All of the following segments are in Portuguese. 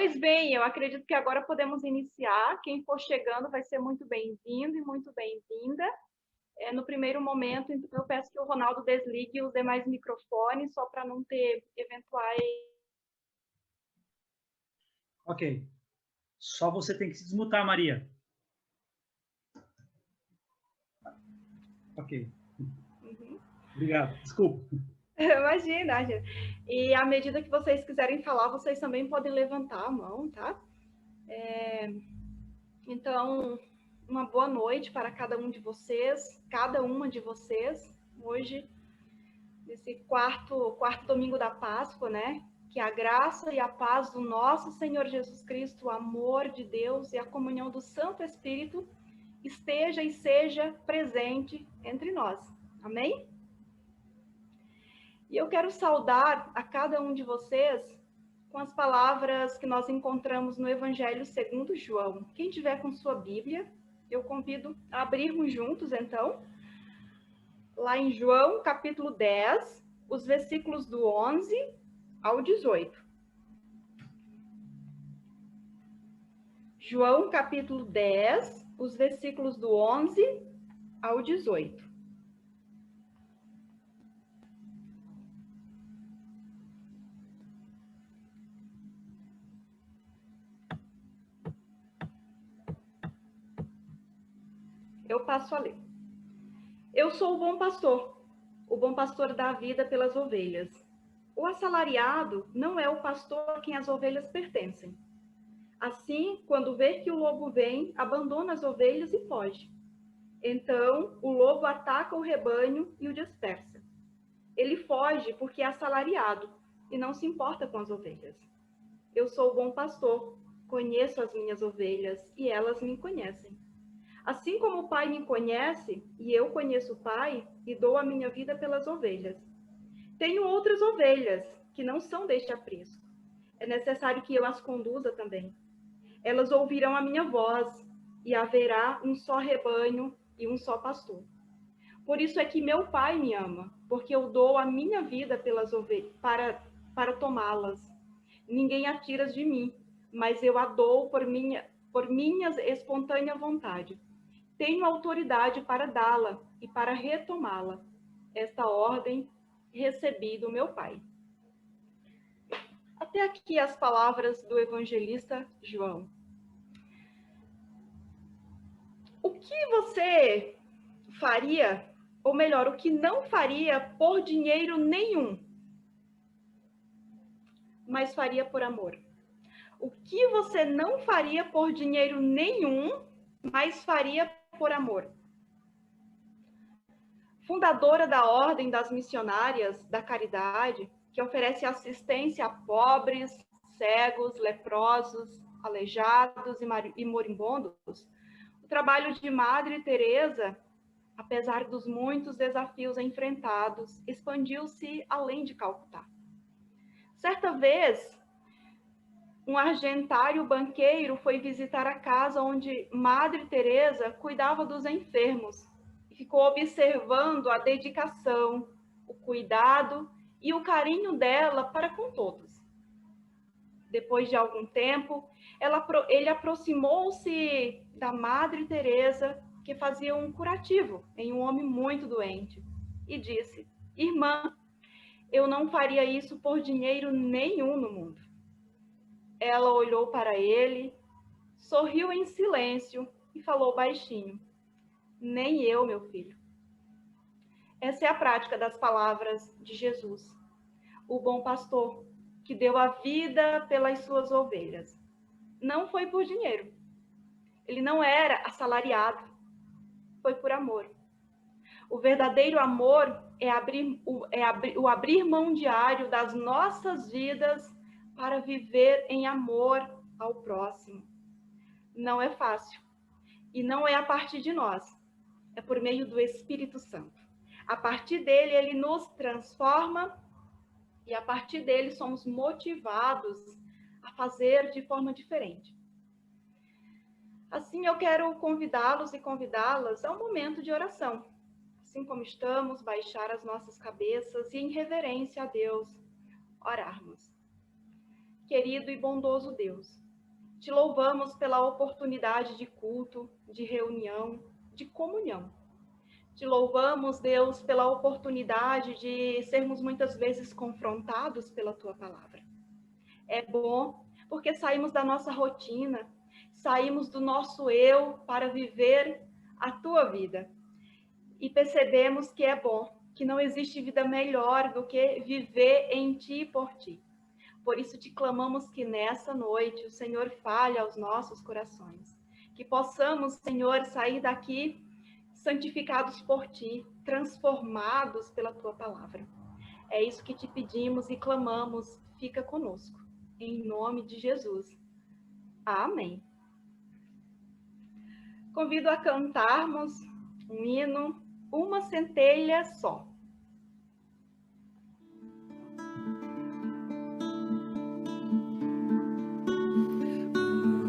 Pois bem, eu acredito que agora podemos iniciar. Quem for chegando vai ser muito bem-vindo e muito bem-vinda. No primeiro momento, então, eu peço que o Ronaldo desligue os demais microfones, só para não ter eventuais... Ok. Só você tem que se desmutar, Maria. Ok. Uhum. Obrigado. Desculpa. Imagina. E à medida que vocês quiserem falar, vocês também podem levantar a mão, tá? Então, uma boa noite para cada um de vocês, cada uma de vocês, hoje, nesse quarto domingo da Páscoa, né? Que a graça e a paz do nosso Senhor Jesus Cristo, o amor de Deus e a comunhão do Santo Espírito esteja e seja presente entre nós. Amém? E eu quero saudar a cada um de vocês com as palavras que nós encontramos no Evangelho segundo João. Quem tiver com sua Bíblia, eu convido a abrirmos juntos, então, lá em João, capítulo 10, os versículos do 11 ao 18. João, capítulo 10, os versículos do 11 ao 18. Eu passo a ler. Eu sou o bom pastor dá a vida pelas ovelhas. O assalariado não é o pastor a quem as ovelhas pertencem. Assim, quando vê que o lobo vem, abandona as ovelhas e foge. Então, o lobo ataca o rebanho e o dispersa. Ele foge porque é assalariado e não se importa com as ovelhas. Eu sou o bom pastor, conheço as minhas ovelhas e elas me conhecem. Assim como o Pai me conhece e eu conheço o Pai e dou a minha vida pelas ovelhas. Tenho outras ovelhas que não são deste aprisco. É necessário que eu as conduza também. Elas ouvirão a minha voz e haverá um só rebanho e um só pastor. Por isso é que meu Pai me ama, porque eu dou a minha vida pelas ovelhas para tomá-las. Ninguém a tira de mim, mas eu a dou por minha espontânea vontade. Tenho autoridade para dá-la e para retomá-la. Esta ordem recebi do meu Pai. Até aqui as palavras do evangelista João. O que você faria, ou melhor, o que não faria por dinheiro nenhum, mas faria por amor? O que você não faria por dinheiro nenhum, mas faria por amor? Fundadora da Ordem das Missionárias da Caridade, que oferece assistência a pobres, cegos, leprosos, aleijados e moribundos, o trabalho de Madre Teresa, apesar dos muitos desafios enfrentados, expandiu-se além de Calcutá. Certa vez, um argentário banqueiro foi visitar a casa onde Madre Teresa cuidava dos enfermos e ficou observando a dedicação, o cuidado e o carinho dela para com todos. Depois de algum tempo, ele aproximou-se da Madre Teresa, que fazia um curativo em um homem muito doente, e disse: "Irmã, eu não faria isso por dinheiro nenhum no mundo." Ela olhou para ele, sorriu em silêncio e falou baixinho: "Nem eu, meu filho." Essa é a prática das palavras de Jesus, o bom pastor, que deu a vida pelas suas ovelhas. Não foi por dinheiro. Ele não era assalariado. Foi por amor. O verdadeiro amor é o abrir mão diário das nossas vidas para viver em amor ao próximo. Não é fácil. E não é a partir de nós. É por meio do Espírito Santo. A partir dele, ele nos transforma e a partir dele somos motivados a fazer de forma diferente. Assim, eu quero convidá-los e convidá-las a um momento de oração. Assim como estamos, baixar as nossas cabeças e, em reverência a Deus, orarmos. Querido e bondoso Deus, te louvamos pela oportunidade de culto, de reunião, de comunhão. Te louvamos, Deus, pela oportunidade de sermos muitas vezes confrontados pela tua palavra. É bom porque saímos da nossa rotina, saímos do nosso eu para viver a tua vida. E percebemos que é bom, que não existe vida melhor do que viver em ti e por ti. Por isso te clamamos que nessa noite o Senhor fale aos nossos corações. Que possamos, Senhor, sair daqui santificados por ti, transformados pela tua palavra. É isso que te pedimos e clamamos. Fica conosco. Em nome de Jesus. Amém. Convido a cantarmos um hino, Uma Centelha Só.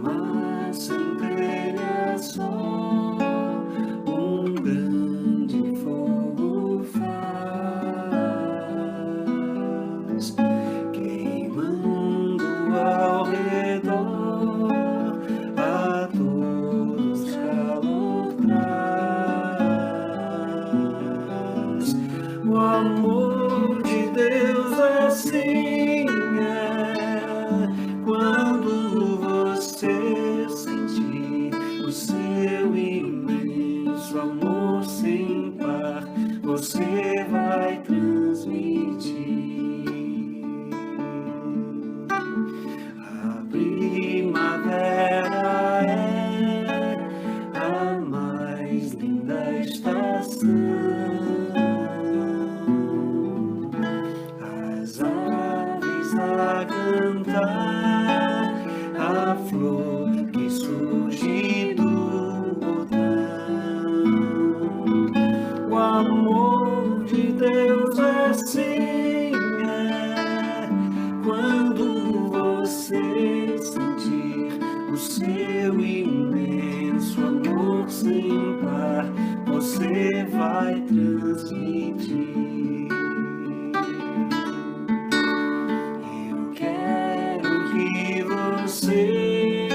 Uma centelha só, um grande fogo faz, queimando ao redor, a todos calor traz. O amor de Deus assim é, quando você sentir o seu imenso amor sem par, você vai transmitir. A primavera é a mais linda estação. As aves a cantar, a flor que surge do botão. O amor de Deus assim é, quando você sentir o seu imenso amor sem par, você vai transmitir. Eu quero que você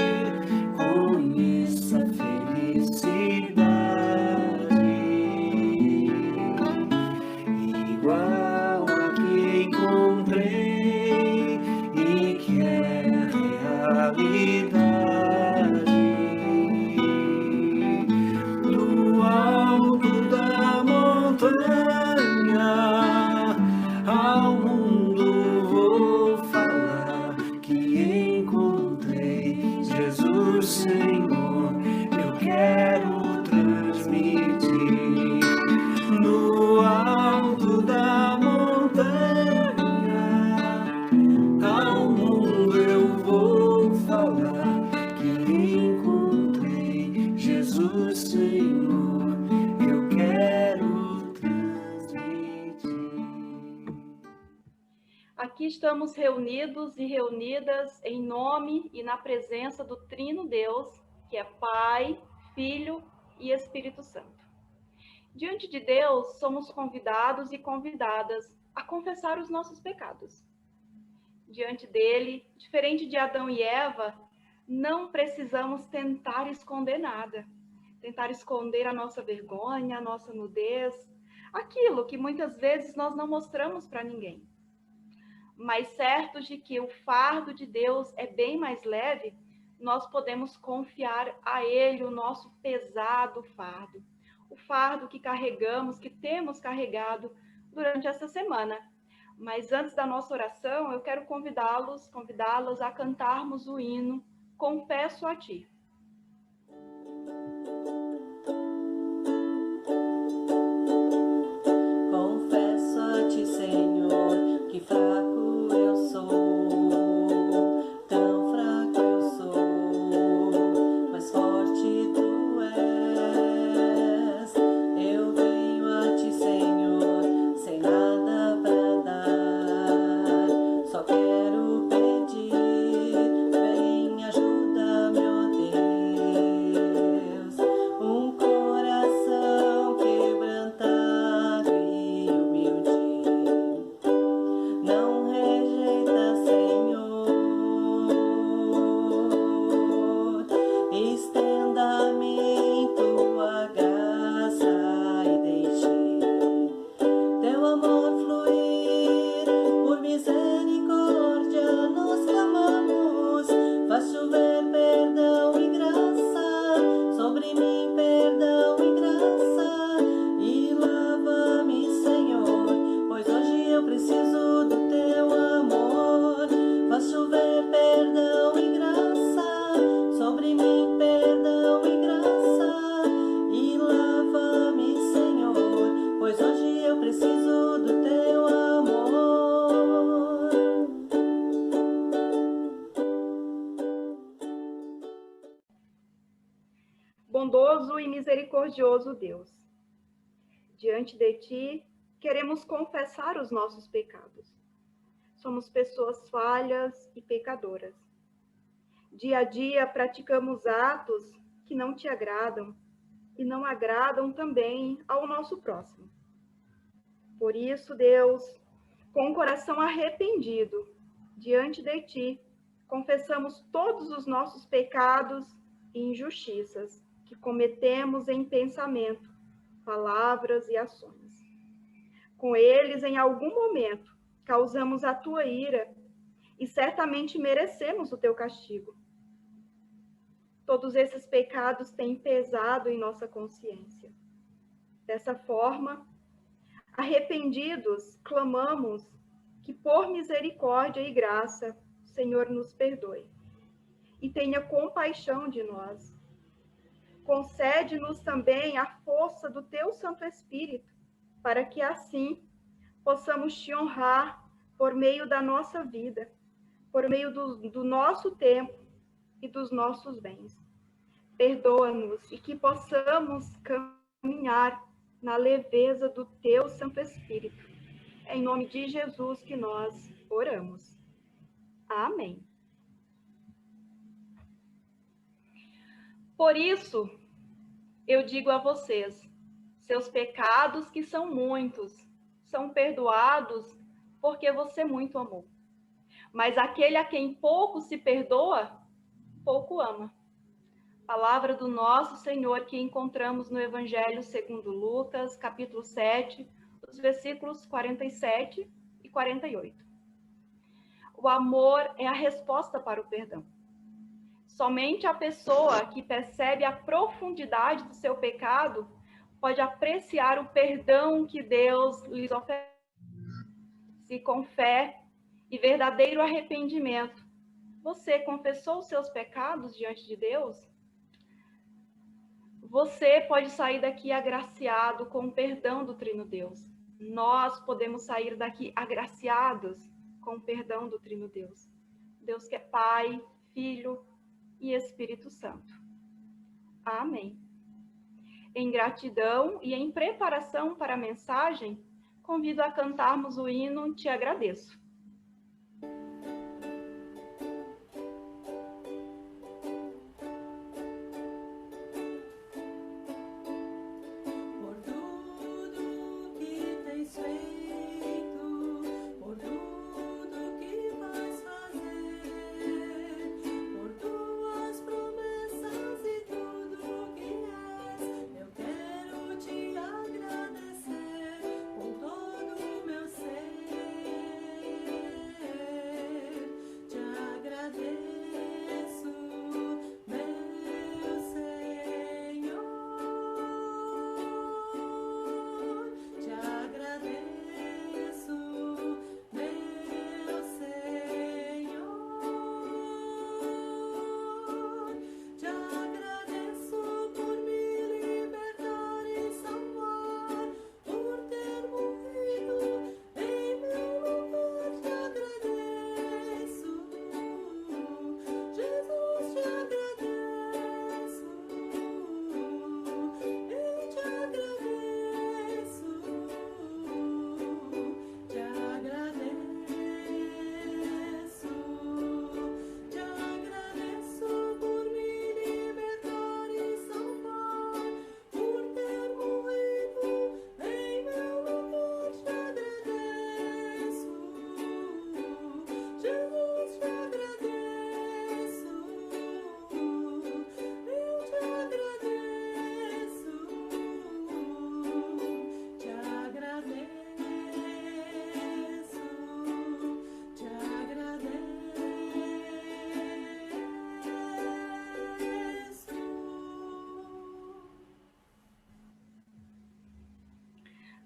conheça a felicidade igual a que encontrei e que é realidade. No alto da montanha, ao mundo vou falar que encontrei Jesus Senhor. Eu quero transmitir. No alto da montanha, ao mundo eu vou falar que encontrei Jesus Senhor. Eu quero transmitir. Aqui estamos reunidos e reunidas em nome e na presença do Trino Deus, que é Pai, Filho e Espírito Santo. Diante de Deus, somos convidados e convidadas a confessar os nossos pecados. Diante dele, diferente de Adão e Eva, não precisamos tentar esconder nada. Tentar esconder a nossa vergonha, a nossa nudez, aquilo que muitas vezes nós não mostramos para ninguém. Mas certos de que o fardo de Deus é bem mais leve, nós podemos confiar a Ele o nosso pesado fardo. O fardo que carregamos, que temos carregado durante essa semana. Mas antes da nossa oração, eu quero convidá-las a cantarmos o hino Confesso a Ti. Confesso a Ti, Senhor, que fraco eu sou, tão fraco eu sou, mas forte Tu és. Eu venho a Ti, Senhor, sem nada pra dar, só quero pedir, vem ajuda-me, ó Deus. preciso do teu amor. Faz chover perdão e graça sobre mim, perdão e graça, e lava-me, Senhor, pois hoje eu preciso do teu amor. Bondoso e misericordioso Deus, diante de ti, queremos confessar os nossos pecados. Somos pessoas falhas e pecadoras. Dia a dia praticamos atos que não te agradam e não agradam também ao nosso próximo. Por isso, Deus, com o coração arrependido, diante de ti, confessamos todos os nossos pecados e injustiças que cometemos em pensamento, palavras e ações. Com eles, em algum momento, causamos a tua ira e certamente merecemos o teu castigo. Todos esses pecados têm pesado em nossa consciência. Dessa forma, arrependidos, clamamos que por misericórdia e graça, o Senhor nos perdoe e tenha compaixão de nós. Concede-nos também a força do teu Santo Espírito, para que assim possamos te honrar por meio da nossa vida, por meio do nosso tempo e dos nossos bens. Perdoa-nos e que possamos caminhar na leveza do teu Santo Espírito. É em nome de Jesus que nós oramos. Amém. Por isso, eu digo a vocês, seus pecados, que são muitos, são perdoados porque você muito amou. Mas aquele a quem pouco se perdoa, pouco ama. Palavra do nosso Senhor que encontramos no Evangelho segundo Lucas, capítulo 7, os versículos 47 e 48. O amor é a resposta para o perdão. Somente a pessoa que percebe a profundidade do seu pecado pode apreciar o perdão que Deus lhes oferece. Se com fé e verdadeiro arrependimento, você confessou os seus pecados diante de Deus? Você pode sair daqui agraciado com o perdão do Trino Deus. Nós podemos sair daqui agraciados com o perdão do Trino Deus. Deus que é Pai, Filho e Espírito Santo. Amém. Em gratidão e em preparação para a mensagem, convido a cantarmos o hino Te Agradeço.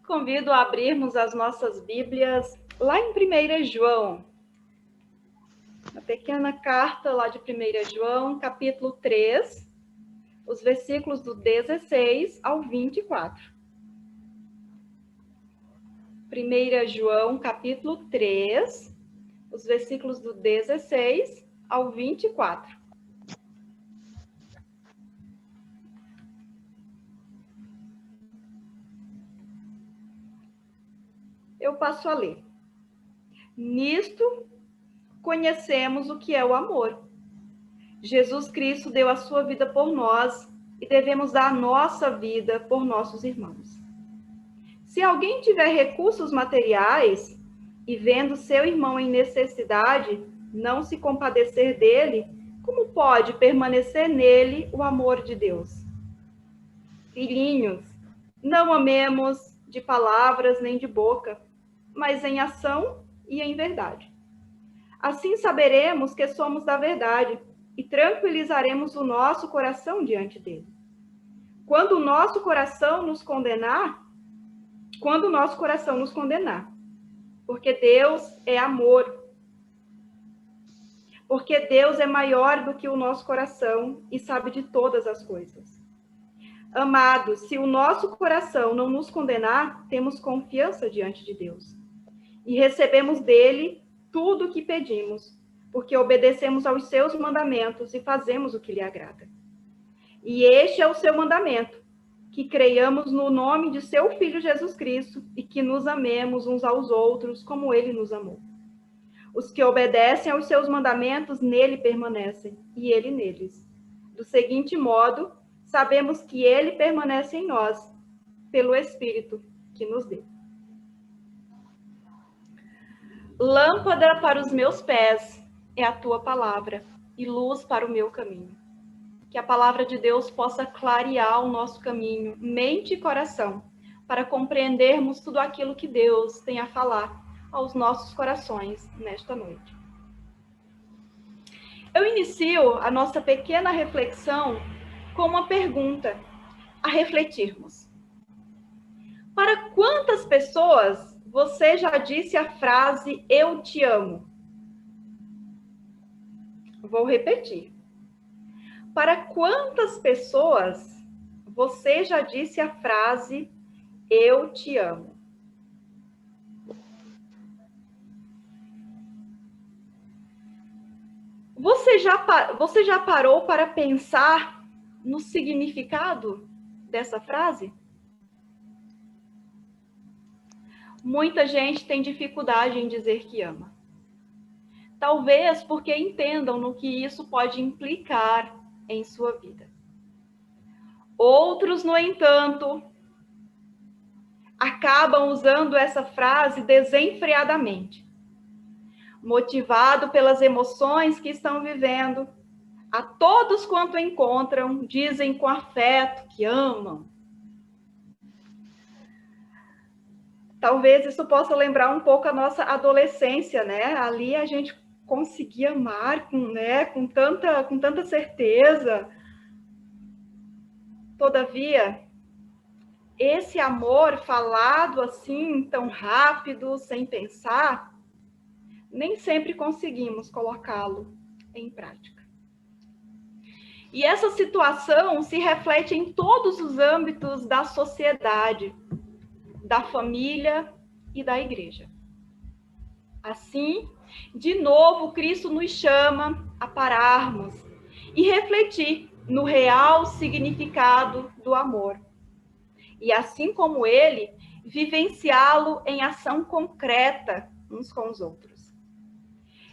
Convido a abrirmos as nossas Bíblias Lá em 1 João, uma pequena carta lá de 1 João, capítulo 3, os versículos do 16 ao 24. 1 João, capítulo 3, os versículos do 16 ao 24. Eu passo a ler. Nisto conhecemos o que é o amor. Jesus Cristo deu a sua vida por nós e devemos dar a nossa vida por nossos irmãos. Se alguém tiver recursos materiais e vendo seu irmão em necessidade, não se compadecer dele, como pode permanecer nele o amor de Deus? Filhinhos, não amemos de palavras nem de boca, mas em ação e em verdade. Assim saberemos que somos da verdade e tranquilizaremos o nosso coração diante dele. Quando o nosso coração nos condenar, porque Deus é amor. Porque Deus é maior do que o nosso coração e sabe de todas as coisas. Amados, se o nosso coração não nos condenar, temos confiança diante de Deus. E recebemos dele tudo o que pedimos, porque obedecemos aos seus mandamentos e fazemos o que lhe agrada. E este é o seu mandamento, que creiamos no nome de seu Filho Jesus Cristo e que nos amemos uns aos outros como ele nos amou. Os que obedecem aos seus mandamentos nele permanecem, e ele neles. Do seguinte modo, sabemos que ele permanece em nós, pelo Espírito que nos deu. Lâmpada para os meus pés é a tua palavra, e luz para o meu caminho. Que a palavra de Deus possa clarear o nosso caminho, mente e coração, para compreendermos tudo aquilo que Deus tem a falar aos nossos corações nesta noite. Eu inicio a nossa pequena reflexão com uma pergunta a refletirmos. Para quantas pessoas você já disse a frase "eu te amo"? Vou repetir. Para quantas pessoas você já disse a frase "eu te amo"? Você já parou para pensar no significado dessa frase? Muita gente tem dificuldade em dizer que ama. Talvez porque entendam no que isso pode implicar em sua vida. Outros, no entanto, acabam usando essa frase desenfreadamente, motivado pelas emoções que estão vivendo. A todos quanto encontram, dizem com afeto que amam. Talvez isso possa lembrar um pouco a nossa adolescência, né? Ali a gente conseguia amar com tanta certeza. Todavia, esse amor falado assim, tão rápido, sem pensar, nem sempre conseguimos colocá-lo em prática. E essa situação se reflete em todos os âmbitos da sociedade, da família e da igreja. Assim, de novo, Cristo nos chama a pararmos e refletir no real significado do amor. E assim como ele, vivenciá-lo em ação concreta uns com os outros.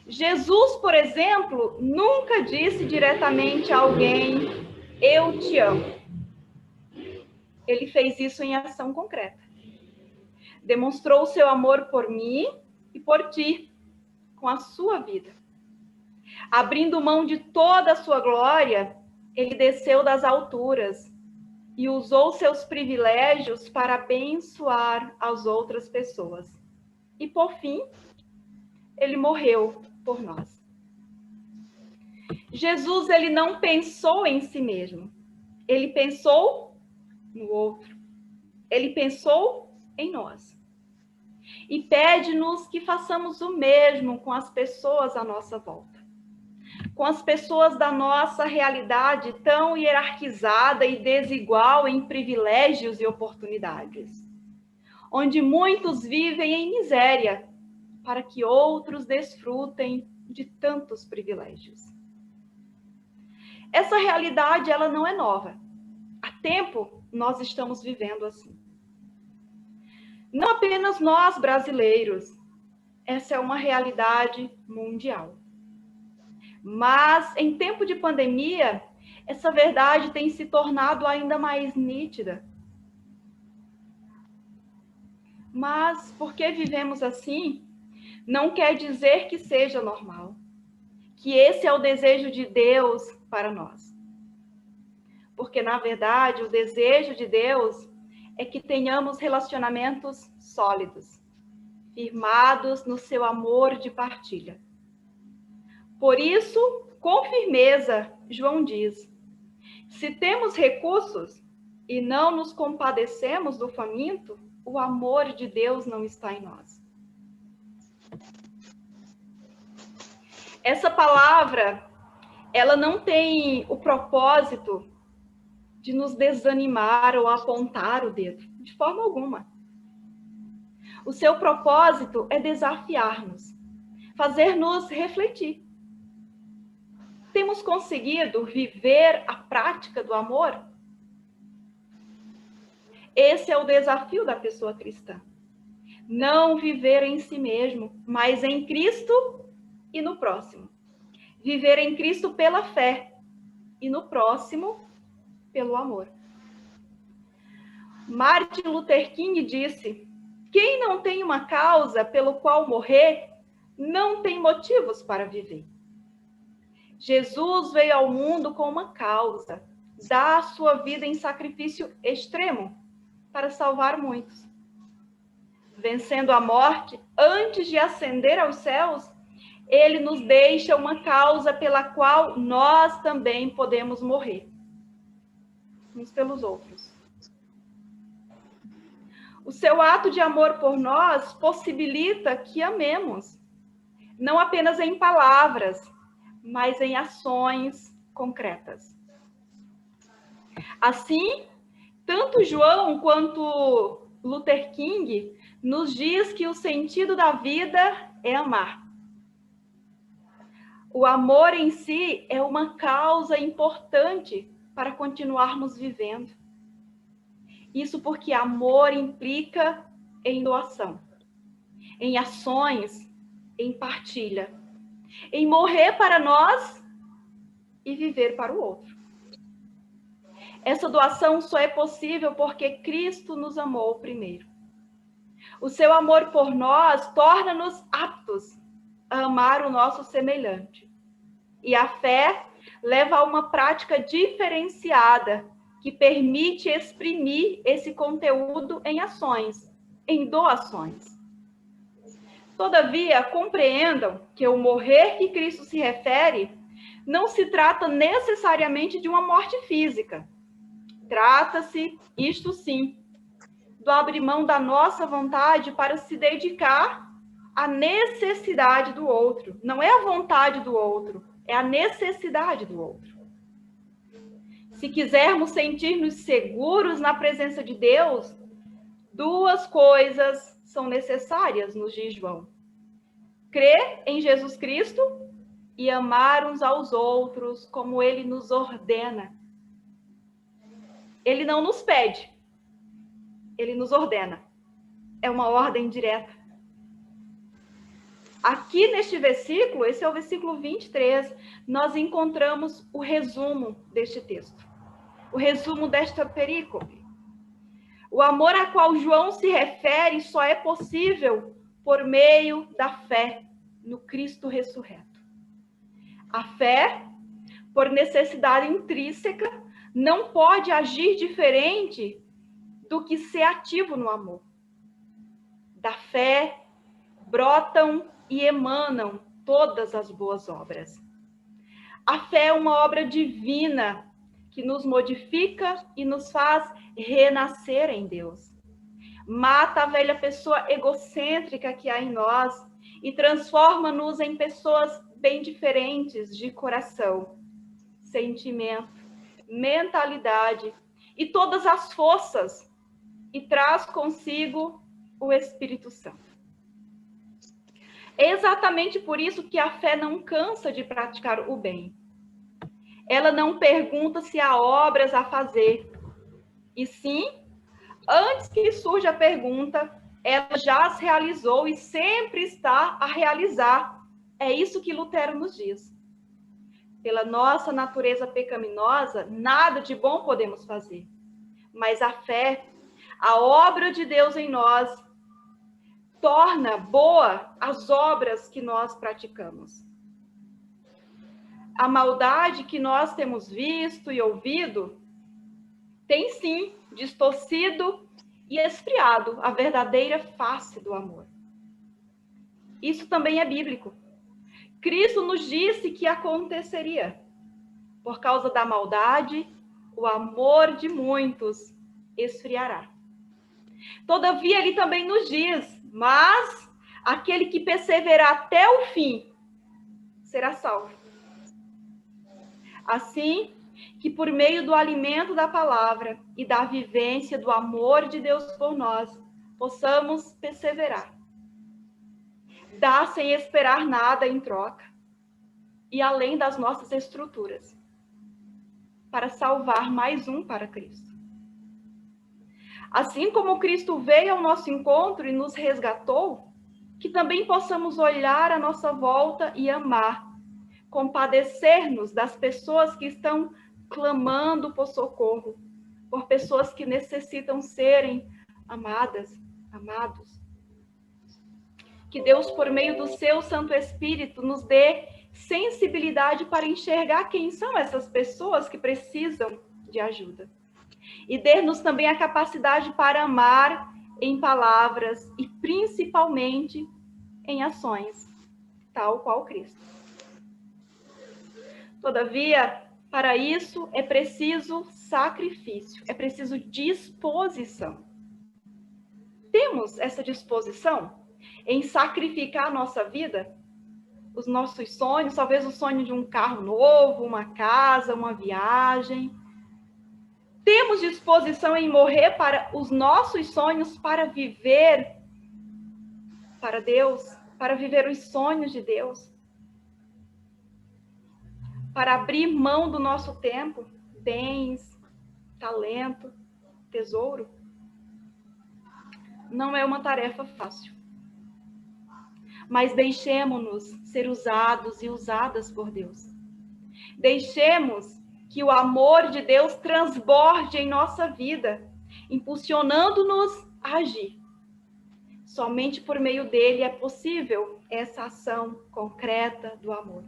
Jesus, por exemplo, nunca disse diretamente a alguém, "eu te amo". Ele fez isso em ação concreta. Demonstrou o seu amor por mim e por ti, com a sua vida. Abrindo mão de toda a sua glória, ele desceu das alturas e usou seus privilégios para abençoar as outras pessoas. E, por fim, ele morreu por nós. Jesus, ele não pensou em si mesmo. Ele pensou no outro. Ele pensou em nós. e pede-nos que façamos o mesmo com as pessoas à nossa volta, com as pessoas da nossa realidade tão hierarquizada e desigual em privilégios e oportunidades, onde muitos vivem em miséria, para que outros desfrutem de tantos privilégios. Essa realidade, ela não é nova. Há tempo nós estamos vivendo assim. Não apenas nós brasileiros, essa é uma realidade mundial. Mas em tempo de pandemia, essa verdade tem se tornado ainda mais nítida. Mas porque vivemos assim, não quer dizer que seja normal, que esse é o desejo de Deus para nós. Porque, na verdade, o desejo de Deus é que tenhamos relacionamentos sólidos, firmados no seu amor de partilha. Por isso, com firmeza, João diz: se temos recursos e não nos compadecemos do faminto, o amor de Deus não está em nós. Essa palavra, ela não tem o propósito de nos desanimar ou apontar o dedo, de forma alguma. O seu propósito é desafiar-nos, fazer-nos refletir. Temos conseguido viver a prática do amor? Esse é o desafio da pessoa cristã. Não viver em si mesmo, mas em Cristo e no próximo. Viver em Cristo pela fé e no próximo pelo amor. Martin Luther King disse: quem não tem uma causa pelo qual morrer, não tem motivos para viver. Jesus veio ao mundo com uma causa, dar a sua vida em sacrifício extremo para salvar muitos. Vencendo a morte, antes de ascender aos céus, ele nos deixa uma causa pela qual nós também podemos morrer, uns pelos outros. O seu ato de amor por nós possibilita que amemos, não apenas em palavras, mas em ações concretas. Assim, tanto João quanto Luther King nos diz que o sentido da vida é amar. O amor em si é uma causa importante para continuarmos vivendo. Isso porque amor implica em doação, em ações, em partilha, em morrer para nós e viver para o outro. Essa doação só é possível porque Cristo nos amou primeiro. O seu amor por nós torna-nos aptos a amar o nosso semelhante. E a fé leva a uma prática diferenciada que permite exprimir esse conteúdo em ações, em doações. Todavia, compreendam que o morrer que Cristo se refere não se trata necessariamente de uma morte física. Trata-se, isto sim, do abrir mão da nossa vontade para se dedicar à necessidade do outro. Não é a vontade do outro, é a necessidade do outro. Se quisermos sentir-nos seguros na presença de Deus, duas coisas são necessárias, nos diz João: crer em Jesus Cristo e amar uns aos outros como ele nos ordena. Ele não nos pede, ele nos ordena. É uma ordem direta. Aqui neste versículo, esse é o versículo 23, nós encontramos o resumo deste texto, o resumo desta perícope. O amor a qual João se refere só é possível por meio da fé no Cristo ressurreto. A fé, por necessidade intrínseca, não pode agir diferente do que ser ativo no amor. Da fé brotam e emanam todas as boas obras. A fé é uma obra divina que nos modifica e nos faz renascer em Deus. Mata a velha pessoa egocêntrica que há em nós e transforma-nos em pessoas bem diferentes de coração, sentimento, mentalidade e todas as forças, e traz consigo o Espírito Santo. É exatamente por isso que a fé não cansa de praticar o bem. Ela não pergunta se há obras a fazer, e sim, antes que surja a pergunta, ela já as realizou e sempre está a realizar. É isso que Lutero nos diz. Pela nossa natureza pecaminosa, nada de bom podemos fazer. Mas a fé, a obra de Deus em nós, torna boa as obras que nós praticamos. A maldade que nós temos visto e ouvido tem sim distorcido e esfriado a verdadeira face do amor. Isso também é bíblico. Cristo nos disse que aconteceria. Por causa da maldade, o amor de muitos esfriará. Todavia, ele também nos diz, mas aquele que perseverar até o fim será salvo. Assim que por meio do alimento da palavra e da vivência do amor de Deus por nós, possamos perseverar. Dar sem esperar nada em troca e além das nossas estruturas, para salvar mais um para Cristo. Assim como Cristo veio ao nosso encontro e nos resgatou, que também possamos olhar à nossa volta e amar, compadecer-nos das pessoas que estão clamando por socorro, por pessoas que necessitam serem amadas, amados. Que Deus, por meio do seu Santo Espírito, nos dê sensibilidade para enxergar quem são essas pessoas que precisam de ajuda. E dê-nos também a capacidade para amar em palavras e principalmente em ações, tal qual Cristo. Todavia, para isso é preciso sacrifício, é preciso disposição. Temos essa disposição em sacrificar a nossa vida, os nossos sonhos, talvez o sonho de um carro novo, uma casa, uma viagem. Temos disposição em morrer para os nossos sonhos, para viver para Deus, para viver os sonhos de Deus, para abrir mão do nosso tempo, bens, talento, tesouro. Não é uma tarefa fácil. Mas deixemos-nos ser usados e usadas por Deus. Deixemos que o amor de Deus transborde em nossa vida, impulsionando-nos a agir. Somente por meio dele é possível essa ação concreta do amor.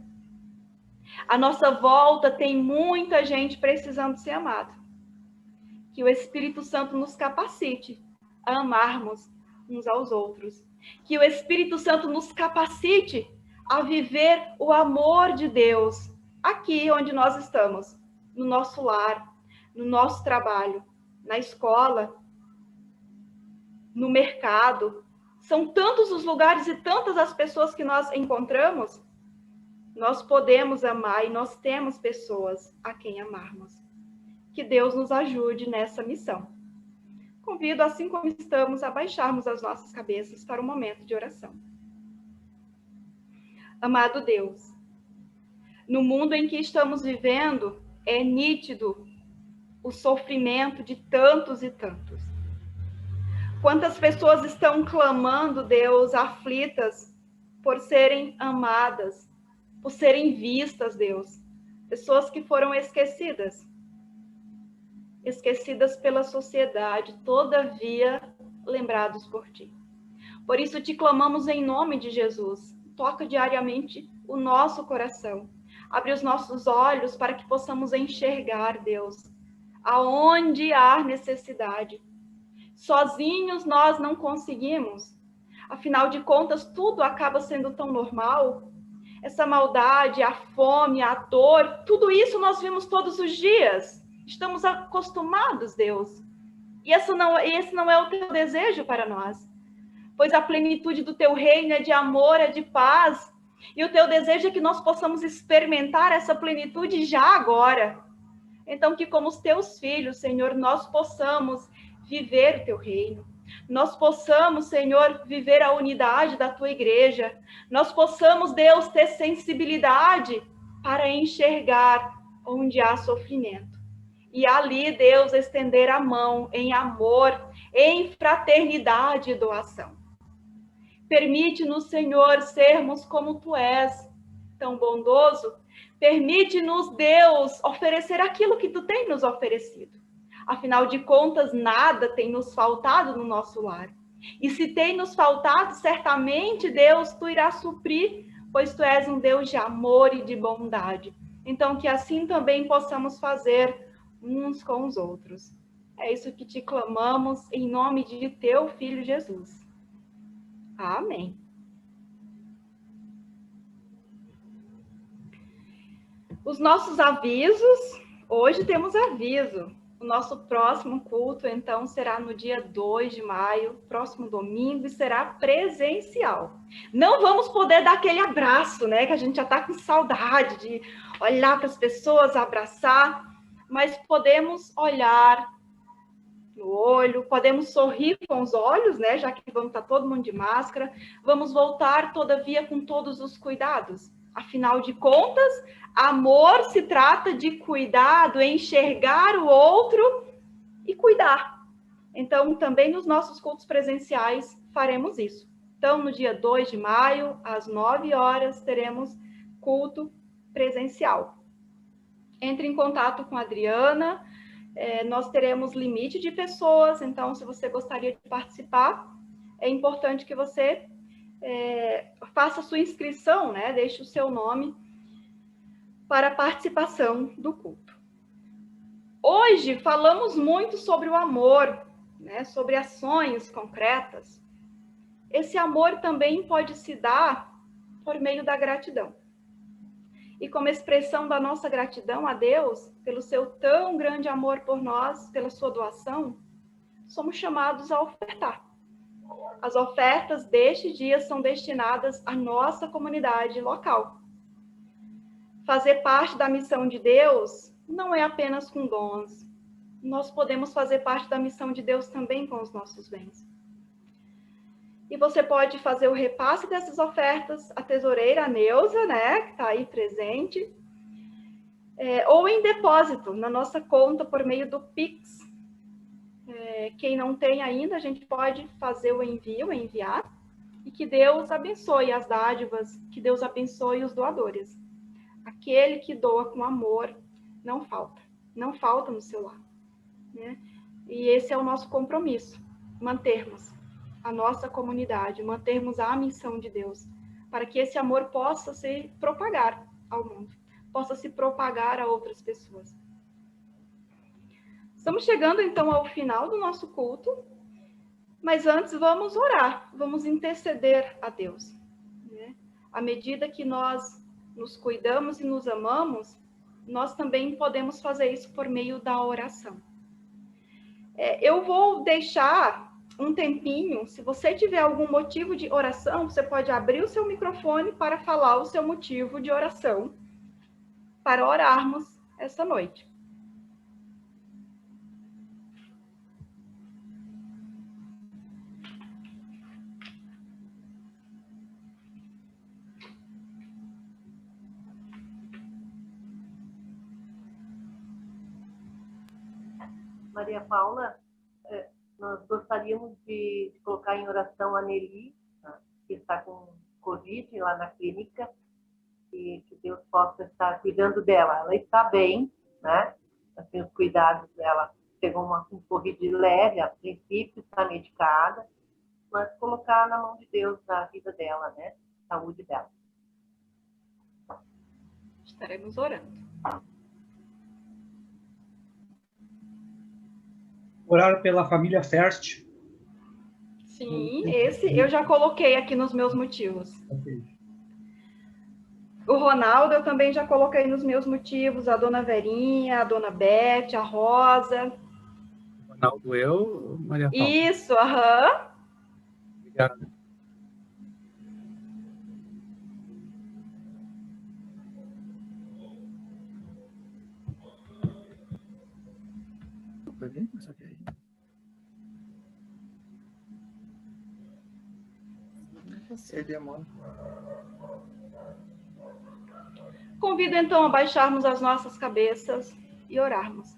À nossa volta tem muita gente precisando ser amada. Que o Espírito Santo nos capacite a amarmos uns aos outros. Que o Espírito Santo nos capacite a viver o amor de Deus aqui onde nós estamos, no nosso lar, no nosso trabalho, na escola, no mercado. São tantos os lugares e tantas as pessoas que nós encontramos. Nós podemos amar e nós temos pessoas a quem amarmos. Que Deus nos ajude nessa missão. Convido, assim como estamos, a baixarmos as nossas cabeças para um momento de oração. Amado Deus, no mundo em que estamos vivendo, é nítido o sofrimento de tantos e tantos. Quantas pessoas estão clamando, Deus, aflitas por serem amadas, por serem vistas, Deus. Pessoas que foram esquecidas pela sociedade, todavia lembrados por ti. Por isso te clamamos em nome de Jesus. Toca diariamente o nosso coração. Abre os nossos olhos para que possamos enxergar, Deus, aonde há necessidade. Sozinhos nós não conseguimos. Afinal de contas, tudo acaba sendo tão normal. Essa maldade, a fome, a dor, tudo isso nós vimos todos os dias. Estamos acostumados, Deus. E esse não é o teu desejo para nós. Pois a plenitude do teu reino é de amor, é de paz. E o teu desejo é que nós possamos experimentar essa plenitude já agora. Então, que como os teus filhos, Senhor, nós possamos viver o teu reino. Nós possamos, Senhor, viver a unidade da tua igreja. Nós possamos, Deus, ter sensibilidade para enxergar onde há sofrimento. E ali, Deus, estender a mão em amor, em fraternidade e doação. Permite-nos, Senhor, sermos como tu és, tão bondoso. Permite-nos, Deus, oferecer aquilo que tu tem nos oferecido. Afinal de contas, nada tem nos faltado no nosso lar. E se tem nos faltado, certamente, Deus, tu irás suprir, pois tu és um Deus de amor e de bondade. Então, que assim também possamos fazer uns com os outros. É isso que te clamamos em nome de teu Filho Jesus. Amém. Os nossos avisos, hoje temos aviso. O nosso próximo culto, então, será no dia 2 de maio, próximo domingo, e será presencial. Não vamos poder dar aquele abraço, né? Que a gente já está com saudade de olhar para as pessoas, abraçar, mas podemos olhar no olho, podemos sorrir com os olhos, né? Já que vamos estar todo mundo de máscara. Vamos voltar, todavia, com todos os cuidados. Afinal de contas, amor se trata de cuidado, enxergar o outro e cuidar. Então, também nos nossos cultos presenciais faremos isso. Então, no dia 2 de maio, às 9 horas, teremos culto presencial. Entre em contato com a Adriana, nós teremos limite de pessoas, então, se você gostaria de participar, é importante que você faça a sua inscrição, né? Deixe o seu nome para a participação do culto. Hoje falamos muito sobre o amor, né? Sobre ações concretas. Esse amor também pode se dar por meio da gratidão. E como expressão da nossa gratidão a Deus, pelo seu tão grande amor por nós, pela sua doação, somos chamados a ofertar. As ofertas deste dia são destinadas à nossa comunidade local. Fazer parte da missão de Deus não é apenas com dons. Nós podemos fazer parte da missão de Deus também com os nossos bens. E você pode fazer o repasse dessas ofertas, a tesoureira Neuza, né, que está aí presente, ou em depósito, na nossa conta por meio do Pix. Quem não tem ainda, a gente pode fazer o envio, enviar, e que Deus abençoe as dádivas, que Deus abençoe os doadores. Aquele que doa com amor não falta no seu lar, né? E esse é o nosso compromisso, mantermos a nossa comunidade, mantermos a missão de Deus, para que esse amor possa se propagar ao mundo, possa se propagar a outras pessoas. Estamos chegando, então, ao final do nosso culto, mas antes vamos orar, vamos interceder a Deus, né? À medida que nós nos cuidamos e nos amamos, nós também podemos fazer isso por meio da oração. Eu vou deixar um tempinho, se você tiver algum motivo de oração, você pode abrir o seu microfone para falar o seu motivo de oração, para orarmos essa noite. Maria Paula, nós gostaríamos de colocar em oração a Nelly, que está com Covid lá na clínica, e que Deus possa estar cuidando dela. Ela está bem, né? Assim, os cuidados dela. Pegou um Covid leve, a princípio está medicada, mas colocar na mão de Deus a vida dela, né? A saúde dela. Estaremos orando. Orar pela família First. Sim, esse eu já coloquei aqui nos meus motivos. O Ronaldo eu também já coloquei nos meus motivos, a dona Verinha, a dona Beth, a Rosa. Ronaldo, eu, Maria Paula? Isso, aham. Obrigado. Convido então a baixarmos as nossas cabeças e orarmos.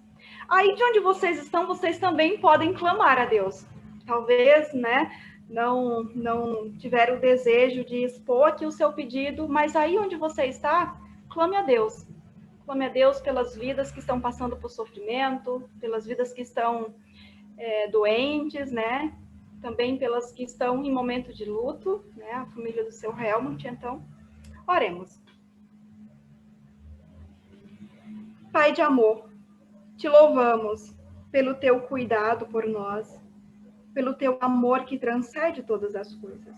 Aí de onde vocês estão, vocês também podem clamar a Deus. Talvez, né, não tiveram o desejo de expor aqui o seu pedido, mas aí onde você está, clame a Deus. Clame a Deus pelas vidas que estão passando por sofrimento, pelas vidas que estão doentes, né? Também pelas que estão em momento de luto, né? A família do seu Helmut. Então, oremos. Pai de amor, te louvamos pelo teu cuidado por nós, pelo teu amor que transcende todas as coisas.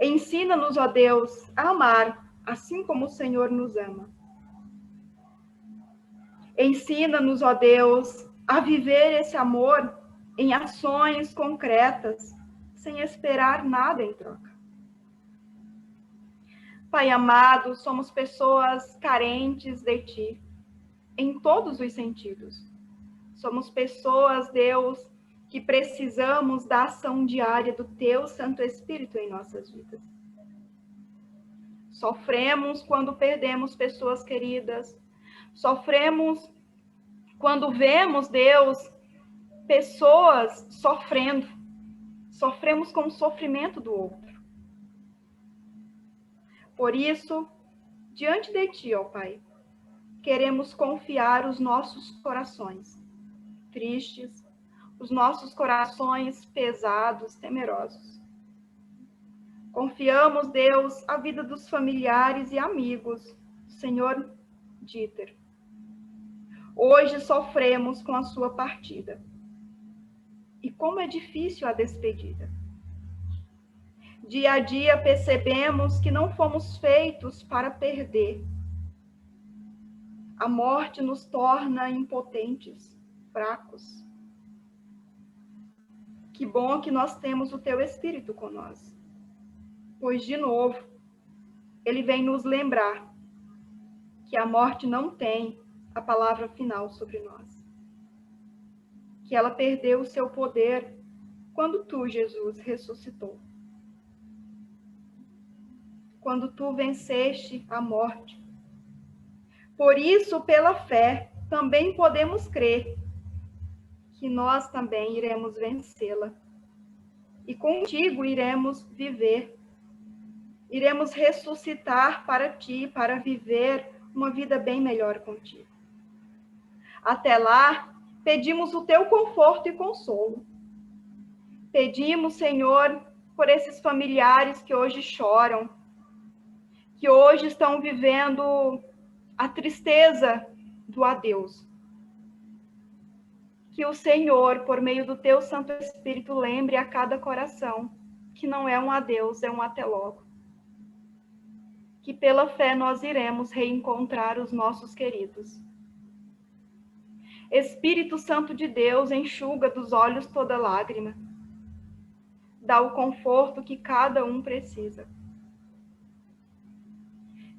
Ensina-nos, ó Deus, a amar, assim como o Senhor nos ama. Ensina-nos, ó Deus, a viver esse amor em ações concretas, sem esperar nada em troca. Pai amado, somos pessoas carentes de Ti, em todos os sentidos. Somos pessoas, Deus, que precisamos da ação diária do Teu Santo Espírito em nossas vidas. Sofremos quando perdemos pessoas queridas. Sofremos quando vemos, Deus, pessoas sofrendo. Sofremos com o sofrimento do outro. Por isso, diante de Ti, ó Pai, queremos confiar os nossos corações tristes, os nossos corações pesados, temerosos. Confiamos, Deus, a vida dos familiares e amigos do Senhor Dieter. Hoje sofremos com a sua partida. E como é difícil a despedida. Dia a dia percebemos que não fomos feitos para perder. A morte nos torna impotentes, fracos. Que bom que nós temos o Teu Espírito conosco. Pois, de novo, Ele vem nos lembrar que a morte não tem a palavra final sobre nós. Que ela perdeu o seu poder quando Tu, Jesus, ressuscitou. Quando Tu venceste a morte. Por isso, pela fé, também podemos crer que nós também iremos vencê-la. E contigo iremos viver. Iremos ressuscitar para Ti, para viver uma vida bem melhor contigo. Até lá, pedimos o Teu conforto e consolo. Pedimos, Senhor, por esses familiares que hoje choram, que hoje estão vivendo a tristeza do adeus. Que o Senhor, por meio do Teu Santo Espírito, lembre a cada coração que não é um adeus, é um até logo. Que pela fé nós iremos reencontrar os nossos queridos. Espírito Santo de Deus, enxuga dos olhos toda lágrima. Dá o conforto que cada um precisa.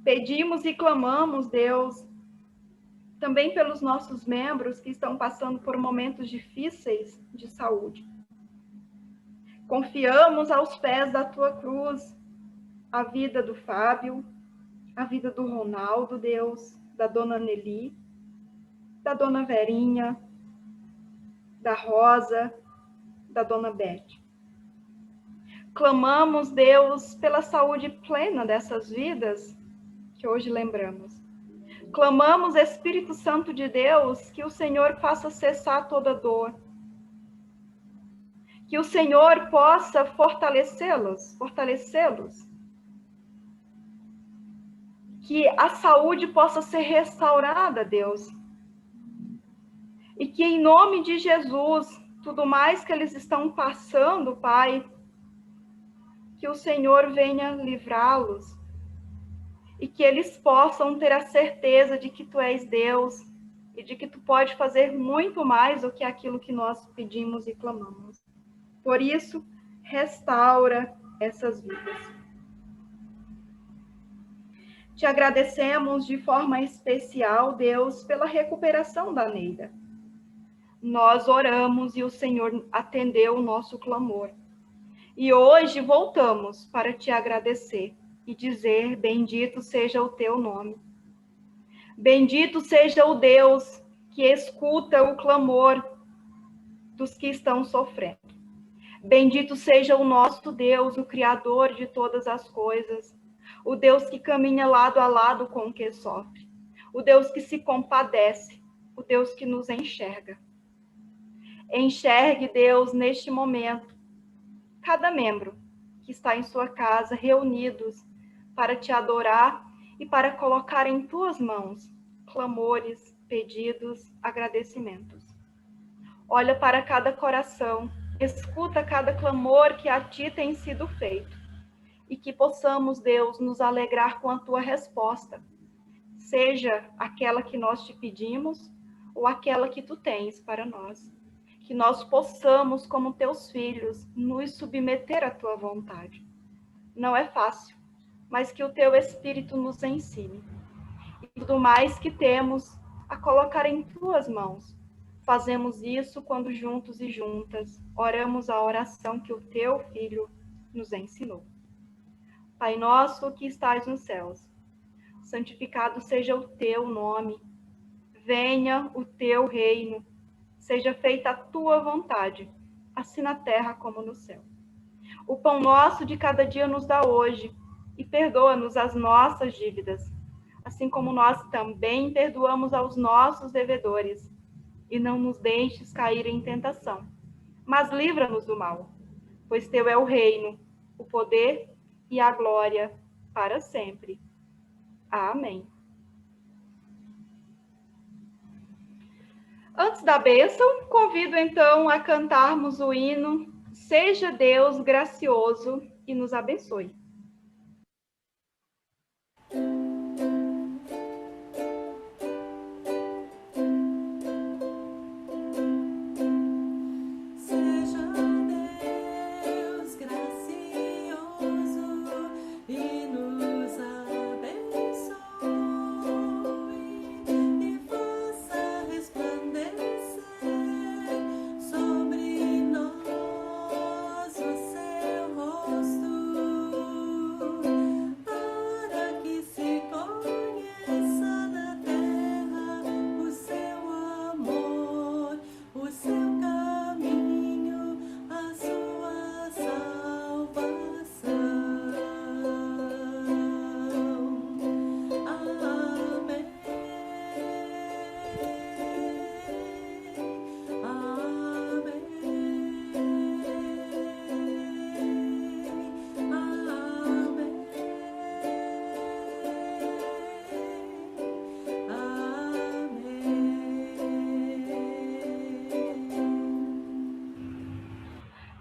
Pedimos e clamamos, Deus, também pelos nossos membros que estão passando por momentos difíceis de saúde. Confiamos aos pés da Tua cruz a vida do Fábio, a vida do Ronaldo, Deus, da Dona Nelly, da Dona Verinha, da Rosa, da Dona Beth. Clamamos, Deus, pela saúde plena dessas vidas que hoje lembramos. Clamamos, Espírito Santo de Deus, que o Senhor faça cessar toda dor. Que o Senhor possa fortalecê-los. Que a saúde possa ser restaurada, Deus. E que em nome de Jesus, tudo mais que eles estão passando, Pai, que o Senhor venha livrá-los. E que eles possam ter a certeza de que Tu és Deus e de que tu pode fazer muito mais do que aquilo que nós pedimos e clamamos. Por isso, restaura essas vidas. Te agradecemos de forma especial, Deus, pela recuperação da Neida. Nós oramos e o Senhor atendeu o nosso clamor. E hoje voltamos para te agradecer e dizer: bendito seja o teu nome. Bendito seja o Deus que escuta o clamor dos que estão sofrendo. Bendito seja o nosso Deus, o Criador de todas as coisas, o Deus que caminha lado a lado com o que sofre, o Deus que se compadece, o Deus que nos enxerga. Enxergue, Deus, neste momento, cada membro que está em sua casa, reunidos para te adorar e para colocar em tuas mãos clamores, pedidos, agradecimentos. Olha para cada coração, escuta cada clamor que a ti tem sido feito e que possamos, Deus, nos alegrar com a tua resposta, seja aquela que nós te pedimos ou aquela que tu tens para nós. Que nós possamos, como teus filhos, nos submeter à tua vontade. Não é fácil, mas que o teu Espírito nos ensine. E tudo mais que temos a colocar em tuas mãos. Fazemos isso quando juntos e juntas oramos a oração que o teu Filho nos ensinou. Pai nosso que estás nos céus, santificado seja o teu nome. Venha o teu reino. Seja feita a tua vontade, assim na terra como no céu. O pão nosso de cada dia nos dá hoje, e perdoa-nos as nossas dívidas, assim como nós também perdoamos aos nossos devedores. E não nos deixes cair em tentação, mas livra-nos do mal, pois teu é o reino, o poder e a glória para sempre. Amém. Antes da bênção, convido então a cantarmos o hino Seja Deus gracioso e nos abençoe.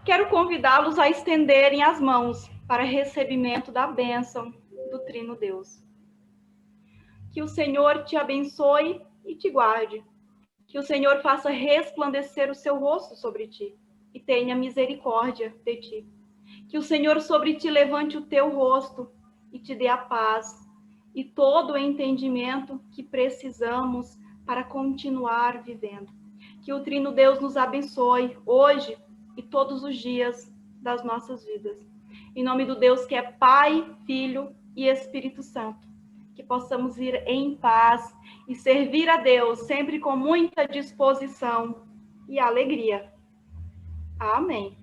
Quero convidá-los a estenderem as mãos para recebimento da bênção do Trino Deus. Que o Senhor te abençoe e te guarde. Que o Senhor faça resplandecer o seu rosto sobre ti e tenha misericórdia de ti. Que o Senhor sobre ti levante o teu rosto e te dê a paz e todo o entendimento que precisamos para continuar vivendo. Que o Trino Deus nos abençoe hoje e todos os dias das nossas vidas. Em nome do Deus que é Pai, Filho e Espírito Santo. Que possamos ir em paz e servir a Deus sempre com muita disposição e alegria. Amém.